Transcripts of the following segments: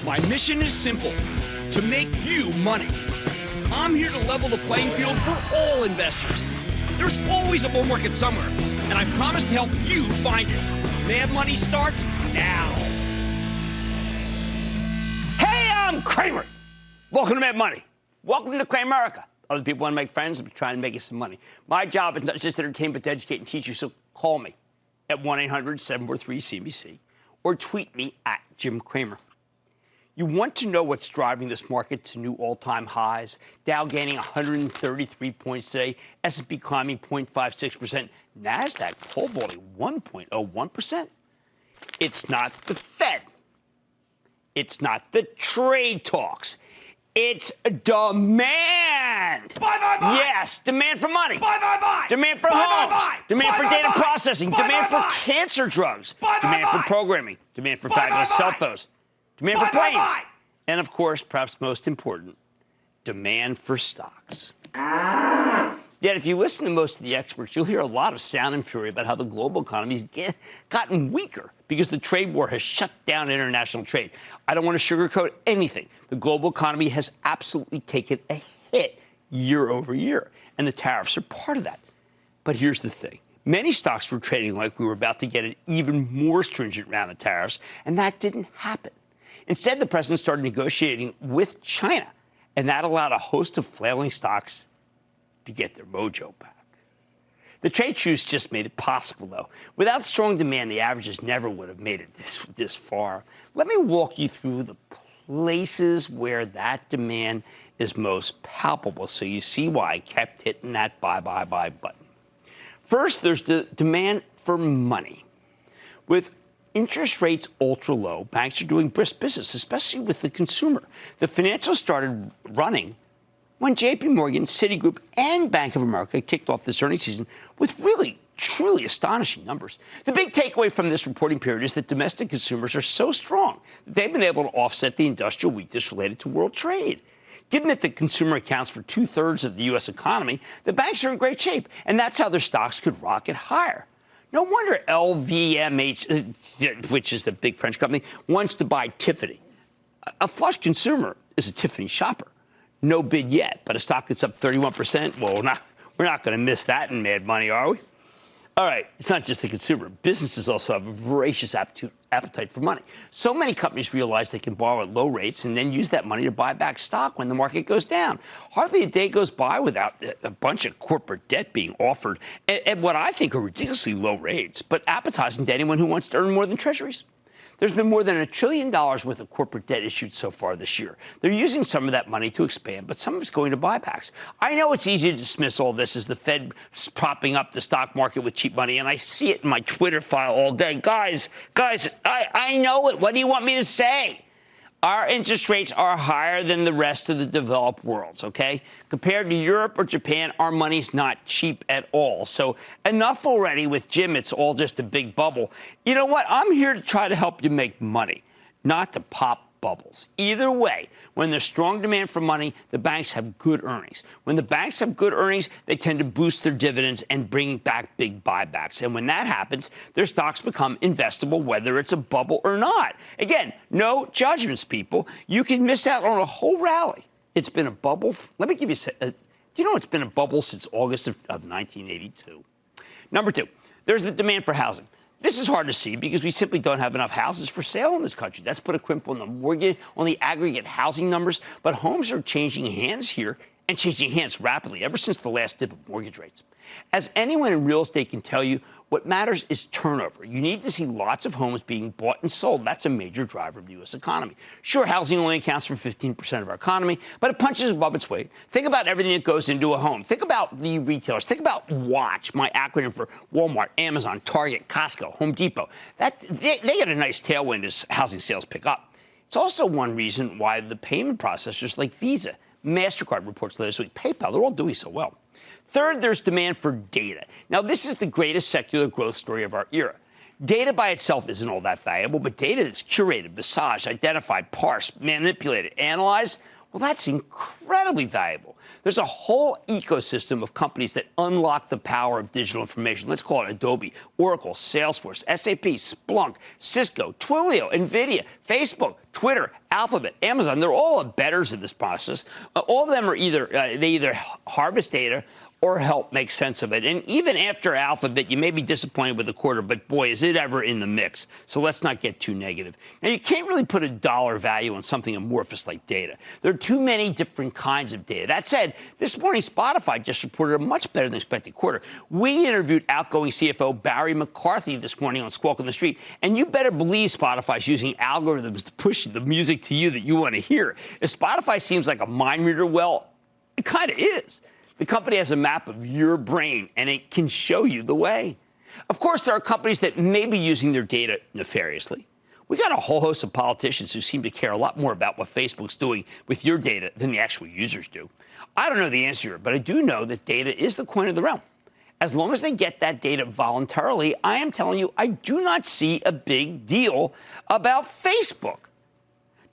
My mission is simple, to make you money. I'm here to level the playing field for all investors. There's always a bull market somewhere, and I promise to help you find it. Mad Money starts now. Hey, I'm Cramer. Welcome to Mad Money. Welcome to Cramerica. Other people want to make friends. I'm trying to make you some money. My job is not just to entertain, but to educate and teach you. So call me at 1-800-743-CNBC or tweet me at Jim Cramer. You want to know what's driving this market to new all-time highs? Dow gaining 133 points today, S&P climbing 0.56%, NASDAQ pole vaulting 1.01%. It's not the Fed. It's not the trade talks. It's demand. Buy. Yes, demand for money. Buy. Demand for homes. Demand for data processing. Demand for cancer drugs. Demand for programming. Demand for fabulous cell phones. Demand for planes. And, of course, perhaps most important, demand for stocks. Yet, if you listen to most of the experts, you'll hear a lot of sound and fury about how the global economy's gotten weaker because the trade war has shut down international trade. I don't want to sugarcoat anything. The global economy has absolutely taken a hit year over year, and the tariffs are part of that. But here's the thing. Many stocks were trading like we were about to get an even more stringent round of tariffs, and that didn't happen. Instead, the president started negotiating with China, and that allowed a host of flailing stocks to get their mojo back. The trade truce just made it possible, though. Without strong demand, the averages never would have made it this far. Let me walk you through the places where that demand is most palpable so you see why I kept hitting that buy button. First, there's the demand for money. With interest rates ultra low, banks are doing brisk business, especially with the consumer. The financials started running when J.P. Morgan, Citigroup, and Bank of America kicked off this earnings season with really, truly astonishing numbers. The big takeaway from this reporting period is that domestic consumers are so strong that they've been able to offset the industrial weakness related to world trade. Given that the consumer accounts for 2/3 of the U.S. economy, the banks are in great shape, and that's how their stocks could rocket higher. No wonder LVMH, which is the big French company, wants to buy Tiffany. A flush consumer is a Tiffany shopper. No bid yet, but a stock that's up 31%, well, we're not going to miss that in Mad Money, are we? All right, it's not just the consumer. Businesses also have a voracious appetite for money. So many companies realize they can borrow at low rates and then use that money to buy back stock when the market goes down. Hardly a day goes by without a bunch of corporate debt being offered at what I think are ridiculously low rates, but appetizing to anyone who wants to earn more than treasuries. There's been more than $1 trillion worth of corporate debt issued so far this year. They're using some of that money to expand, but some of it's going to buybacks. I know it's easy to dismiss all this as the Fed propping up the stock market with cheap money, and I see it in my Twitter file all day. Guys, I know it. What do you want me to say? Our interest rates are higher than the rest of the developed worlds, okay? Compared to Europe or Japan, our money's not cheap at all. So enough already with Jim. It's all just a big bubble. You know what? I'm here to try to help you make money, not to pop bubbles. Either way, when there's strong demand for money, the banks have good earnings. When the banks have good earnings, they tend to boost their dividends and bring back big buybacks. And when that happens, their stocks become investable, whether it's a bubble or not. Again, no judgments, people. You can miss out on a whole rally. It's been a bubble. Let me give you do you know it's been a bubble since August of 1982? Number two, there's the demand for housing. This is hard to see because we simply don't have enough houses for sale in this country. That's put a crimp on the mortgage, on the aggregate housing numbers. But homes are changing hands here and changing hands rapidly ever since the last dip of mortgage rates. As anyone in real estate can tell you, what matters is turnover. You need to see lots of homes being bought and sold. That's a major driver of the U.S. economy. Sure, housing only accounts for 15% of our economy, but it punches above its weight. Think about everything that goes into a home. Think about the retailers. Think about WATCH, my acronym for Walmart, Amazon, Target, Costco, Home Depot. They get a nice tailwind as housing sales pick up. It's also one reason why the payment processors like Visa, MasterCard reports later this week, PayPal, they're all doing so well. Third, there's demand for data. Now, this is the greatest secular growth story of our era. Data by itself isn't all that valuable, but data that's curated, massaged, identified, parsed, manipulated, analyzed, well, that's incredibly valuable. There's a whole ecosystem of companies that unlock the power of digital information. Let's call it Adobe, Oracle, Salesforce, SAP, Splunk, Cisco, Twilio, NVIDIA, Facebook, Twitter, Alphabet, Amazon, they're all abettors in this process. All of them are they either harvest data or help make sense of it. And even after Alphabet, you may be disappointed with the quarter, but boy, is it ever in the mix. So let's not get too negative. Now, you can't really put a dollar value on something amorphous like data. There are too many different kinds of data. That said, this morning, Spotify just reported a much better than expected quarter. We interviewed outgoing CFO Barry McCarthy this morning on Squawk on the Street, and you better believe Spotify's using algorithms to push the music to you that you want to hear. If Spotify seems like a mind reader, well, it kind of is. The company has a map of your brain, and it can show you the way. Of course, there are companies that may be using their data nefariously. We got a whole host of politicians who seem to care a lot more about what Facebook's doing with your data than the actual users do. I don't know the answer here, but I do know that data is the coin of the realm. As long as they get that data voluntarily, I am telling you, I do not see a big deal about Facebook.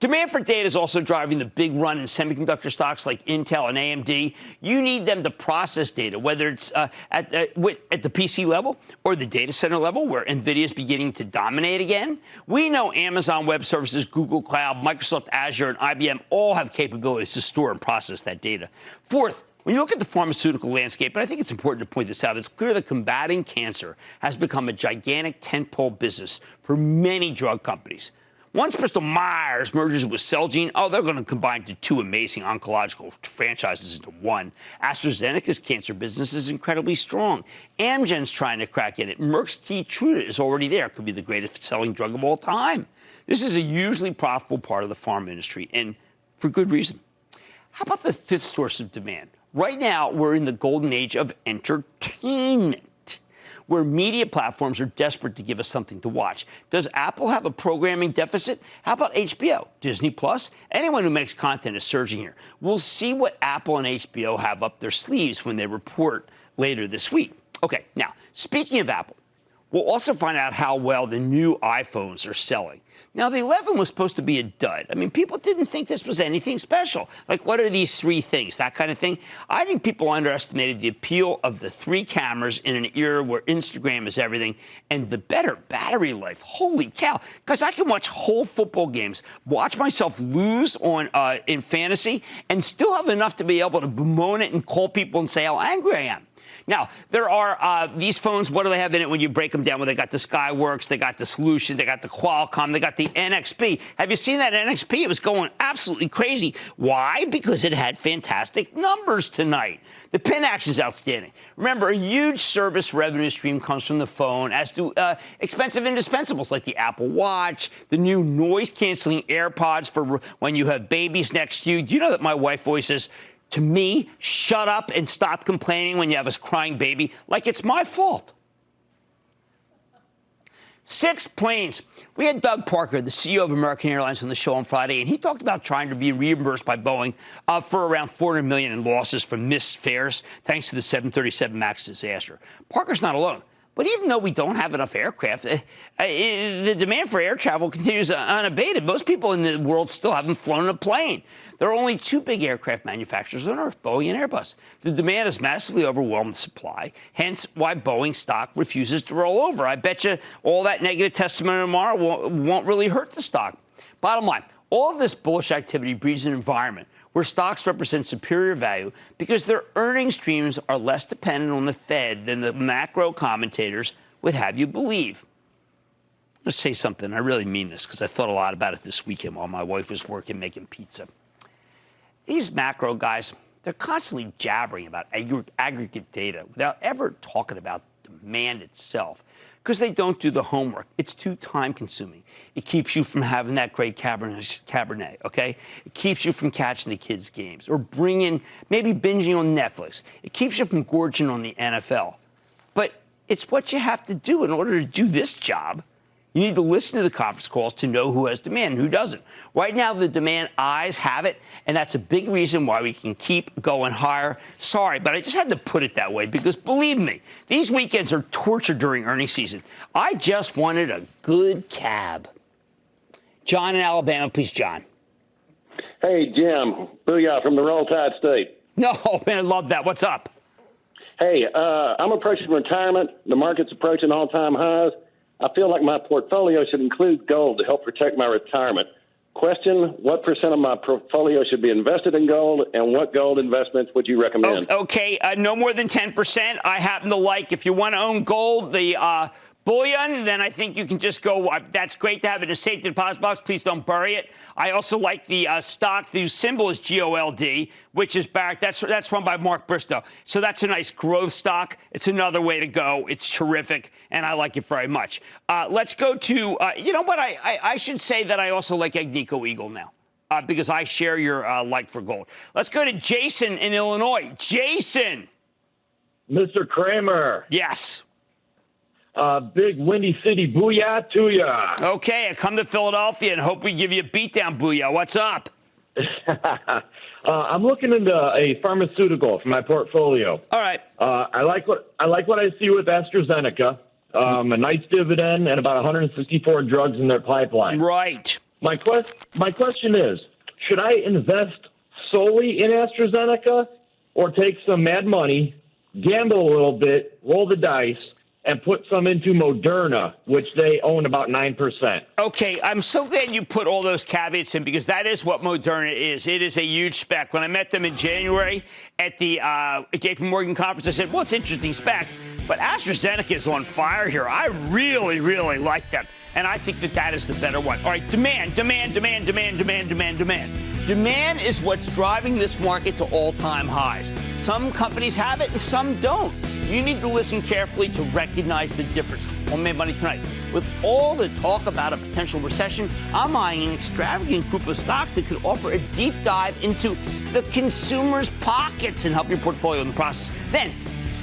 Demand for data is also driving the big run in semiconductor stocks like Intel and AMD. You need them to process data, whether it's at the PC level or the data center level, where NVIDIA is beginning to dominate again. We know Amazon Web Services, Google Cloud, Microsoft Azure, and IBM all have capabilities to store and process that data. Fourth, when you look at the pharmaceutical landscape, and I think it's important to point this out, it's clear that combating cancer has become a gigantic tentpole business for many drug companies. Once Bristol Myers merges with Celgene, they're going to combine to two amazing oncological franchises into one. AstraZeneca's cancer business is incredibly strong. Amgen's trying to crack in it. Merck's Keytruda is already there. Could be the greatest selling drug of all time. This is a hugely profitable part of the pharma industry, and for good reason. How about the fifth source of demand? Right now, we're in the golden age of entertainment, where media platforms are desperate to give us something to watch. Does Apple have a programming deficit? How about HBO, Disney Plus? Anyone who makes content is surging here. We'll see what Apple and HBO have up their sleeves when they report later this week. Okay, now, speaking of Apple, we'll also find out how well the new iPhones are selling. Now, the 11 was supposed to be a dud. I mean, people didn't think this was anything special. Like, what are these three things? That kind of thing. I think people underestimated the appeal of the three cameras in an era where Instagram is everything and the better battery life. Holy cow. Because I can watch whole football games, watch myself lose in fantasy, and still have enough to be able to bemoan it and call people and say how angry I am. Now, there are these phones. What do they have in it when you break them down? Well, they got the Skyworks, they got the Solution, they got the Qualcomm, they got the NXP. Have you seen that NXP? It was going absolutely crazy. Why? Because it had fantastic numbers tonight. The pin action is outstanding. Remember, a huge service revenue stream comes from the phone, as do expensive indispensables like the Apple Watch, the new noise-canceling AirPods for when you have babies next to you. Do you know that my wife always says to me, shut up and stop complaining when you have a crying baby, like it's my fault? 6 planes. We had Doug Parker, the CEO of American Airlines, on the show on Friday, and he talked about trying to be reimbursed by Boeing for around $400 million in losses from missed fares, thanks to the 737 MAX disaster. Parker's not alone. But even though we don't have enough aircraft, the demand for air travel continues unabated. Most people in the world still haven't flown a plane. There are only two big aircraft manufacturers on Earth, Boeing and Airbus. The demand has massively overwhelmed the supply, hence why Boeing stock refuses to roll over. I bet you all that negative testimony tomorrow won't really hurt the stock. Bottom line, all of this bullish activity breeds an environment where stocks represent superior value because their earnings streams are less dependent on the Fed than the macro commentators would have you believe. Let's say something. I really mean this because I thought a lot about it this weekend while my wife was working making pizza. These macro guys, they're constantly jabbering about aggregate data without ever talking about demand itself, because they don't do the homework. It's too time-consuming. It keeps you from having that great Cabernet, okay? It keeps you from catching the kids' games or maybe binging on Netflix. It keeps you from gorging on the NFL. But it's what you have to do in order to do this job. You need to listen to the conference calls to know who has demand and who doesn't. Right now, the demand eyes have it, and that's a big reason why we can keep going higher. Sorry, but I just had to put it that way because, believe me, these weekends are torture during earnings season. I just wanted a good cab. John in Alabama, please, John. Hey, Jim. Booyah from the Roll Tide State. No, man, I love that. What's up? Hey, I'm approaching retirement. The market's approaching all-time highs. I feel like my portfolio should include gold to help protect my retirement. Question, what percent of my portfolio should be invested in gold, and what gold investments would you recommend? Okay, no more than 10%. I happen to like, if you want to own gold, the bullion, then I think you can just go. That's great to have it in a safety deposit box. Please don't bury it. I also like the stock whose symbol is GOLD, which is backed. That's run by Mark Bristow. So that's a nice growth stock. It's another way to go. It's terrific, and I like it very much. Let's go to, you know what? I should say that I also like Agnico Eagle now. Because I share your like for gold. Let's go to Jason in Illinois. Jason. Mr. Cramer. Yes. Big Windy City booyah to ya. Okay, I come to Philadelphia and hope we give you a beatdown booyah. What's up? I'm looking into a pharmaceutical for my portfolio. All right. I like what I see with AstraZeneca. A nice dividend and about 164 drugs in their pipeline. Right. My question is, should I invest solely in AstraZeneca or take some mad money, gamble a little bit, roll the dice, and put some into Moderna, which they own about 9%. Okay, I'm so glad you put all those caveats in because that is what Moderna is. It is a huge spec. When I met them in January at the JP Morgan conference, I said, well, it's an interesting spec, but AstraZeneca is on fire here. I really, really like them, and I think that is the better one. All right, demand. Demand is what's driving this market to all-time highs. Some companies have it and some don't. You need to listen carefully to recognize the difference. On Made Money Tonight, with all the talk about a potential recession, I'm eyeing an extravagant group of stocks that could offer a deep dive into the consumer's pockets and help your portfolio in the process. Then,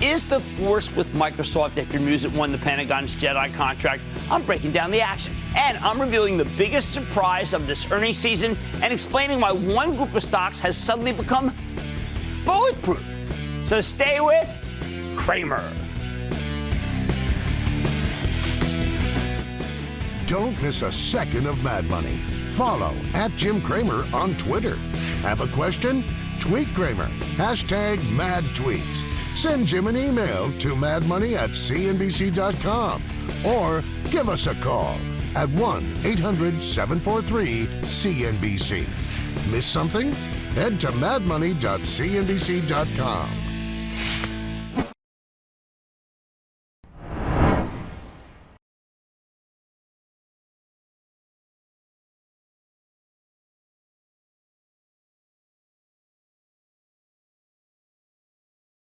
is the force with Microsoft after news it won the Pentagon's Jedi contract? I'm breaking down the action. And I'm revealing the biggest surprise of this earnings season and explaining why one group of stocks has suddenly become bulletproof. So stay with Cramer. Don't miss a second of Mad Money. Follow @Jim Cramer on Twitter. Have a question? Tweet Cramer. #MadTweets. Send Jim an email to madmoney@cnbc.com or give us a call at 1-800-743-CNBC. Miss something? Head to madmoney.cnbc.com.